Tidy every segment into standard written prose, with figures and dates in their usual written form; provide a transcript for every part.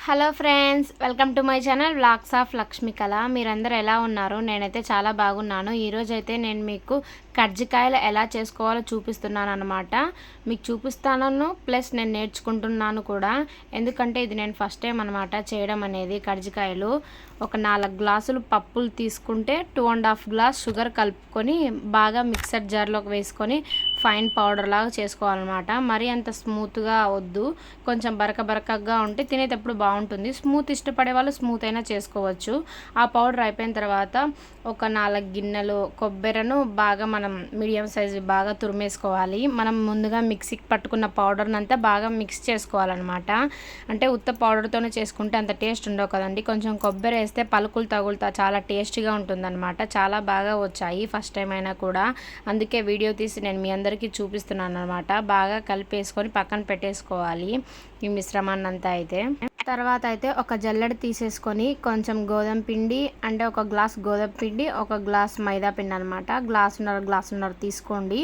Hello friends, welcome to my channel vlogs of Lakshmikala. మీరందరూ ఎలా ఉన్నారు? నేనైతే చాలా బాగున్నాను. ఈరోజైతే నేను మీకు కజ్జికాయలు ఎలా చేసుకోవాలో చూపిస్తున్నాను అనమాట. మీకు చూపిస్తాను ప్లస్ నేను నేర్చుకుంటున్నాను కూడా. ఎందుకంటే ఇది నేను ఫస్ట్ టైం అనమాట చేయడం అనేది. కజ్జికాయలు ఒక 4 గ్లాసులు పప్పులు తీసుకుంటే 2.5 గ్లాస్ షుగర్ కలుపుకొని బాగా మిక్సర్ జార్లోకి వేసుకొని ఫైన్ పౌడర్ లాగా చేసుకోవాలన్నమాట. మరీ అంత స్మూత్గా వద్దు, కొంచెం బరకగా ఉంటే తినేటప్పుడు బాగుంటుంది. స్మూత్ ఇష్టపడే వాళ్ళు స్మూత్ అయినా చేసుకోవచ్చు. ఆ పౌడర్ అయిపోయిన తర్వాత ఒక 4 గిన్నెలు కొబ్బరిను బాగా మనం మీడియం సైజు బాగా తురిమేసుకోవాలి. మనం ముందుగా మిక్సీకి పట్టుకున్న పౌడర్ని అంతా బాగా మిక్స్ చేసుకోవాలన్నమాట. అంటే ఉత్త పౌడర్తోనే చేసుకుంటే అంత టేస్ట్ ఉండవు కదండి. కొంచెం కొబ్బరి వేస్తే పలుకులు తగులుతా చాలా టేస్టీగా ఉంటుందన్నమాట. చాలా బాగా వచ్చాయి ఫస్ట్ టైం అయినా కూడా. అందుకే వీడియో తీసి నేను మీ అందరికీ చూపిస్తున్నాను అనమాట. బాగా కలిపేసుకొని పక్కన పెట్టేసుకోవాలి ఈ మిశ్రమాన్ని అంతా. అయితే తర్వాత అయితే ఒక జల్లెడ తీసేసుకొని కొంచెం గోధుమ పిండి, అంటే ఒక గ్లాస్ గోధుమ పిండి, ఒక గ్లాస్ మైదా పిండి అనమాట. గ్లాసున్నర తీసుకోండి.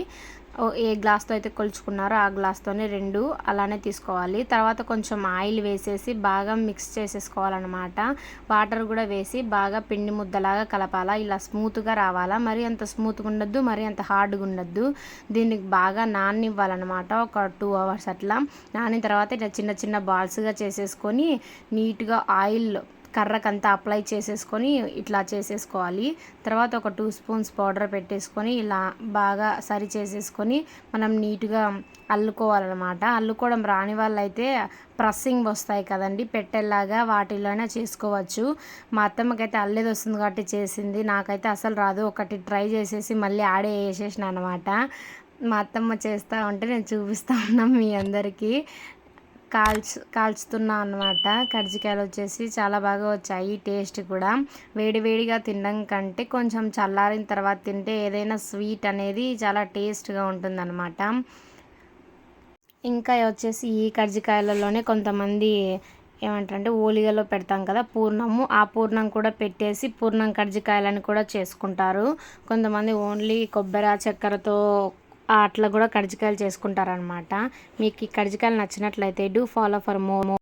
ఏ గ్లాస్తో అయితే కొలుచుకున్నారో ఆ గ్లాస్తోనే 2 అలానే తీసుకోవాలి. తర్వాత కొంచెం ఆయిల్ వేసేసి బాగా మిక్స్ చేసేసుకోవాలన్నమాట. వాటర్ కూడా వేసి బాగా పిండి ముద్దలాగా కలపాలా. ఇలా స్మూత్గా రావాలా. మరి అంత స్మూత్గా ఉండద్దు, మరి అంత హార్డ్గా ఉండద్దు. దీనికి బాగా నాననివ్వాలన్నమాట. ఒక 2 అవర్స్ అట్లా నానిన తర్వాత ఇట్లా చిన్న చిన్న బాల్స్గా చేసేసుకొని నీట్గా ఆయిల్ కర్రకంతా అప్లై చేసేసుకొని ఇట్లా చేసేసుకోవాలి. తర్వాత ఒక 2 స్పూన్స్ పౌడర్ పెట్టేసుకొని ఇలా బాగా సరి చేసేసుకొని మనం నీట్గా అల్లుకోవాలన్నమాట. అల్లుకోవడం రాని వాళ్ళైతే ప్రెస్సింగ్ వస్తాయి కదండి, పెట్టెల్లాగా, వాటిలోనే చేసుకోవచ్చు. మా అత్తమ్మకైతే అల్లేది వస్తుంది కాబట్టి చేసింది. నాకైతే అసలు రాదు. ఒకటి ట్రై చేసేసి మళ్ళీ ఆడే వేసేసిన అనమాట. మా అత్తమ్మ చేస్తూ ఉంటే నేను చూపిస్తూ ఉన్నాం మీ అందరికీ. కాల్చుతున్నా అనమాట. కజ్జికాయలు వచ్చేసి చాలా బాగా వచ్చాయి. టేస్ట్ కూడా వేడివేడిగా తినడం కంటే కొంచెం చల్లారిన తర్వాత తింటే ఏదైనా స్వీట్ అనేది చాలా టేస్ట్గా ఉంటుందన్నమాట. ఇంకా వచ్చేసి ఈ కజ్జికాయలలోనే కొంతమంది ఏమంటారంటే ఓలిగలో పెడతాం కదా పూర్ణము, ఆ పూర్ణం కూడా పెట్టేసి పూర్ణం కజ్జికాయలని కూడా చేసుకుంటారు. కొంతమంది ఓన్లీ కొబ్బరి చక్కెరతో అట్లా కూడా కజ్జికాయలు చేసుకుంటారనమాట. మీకు ఈ కజ్జికాయలు నచ్చినట్లయితే డూ ఫాలో ఫర్ మోర్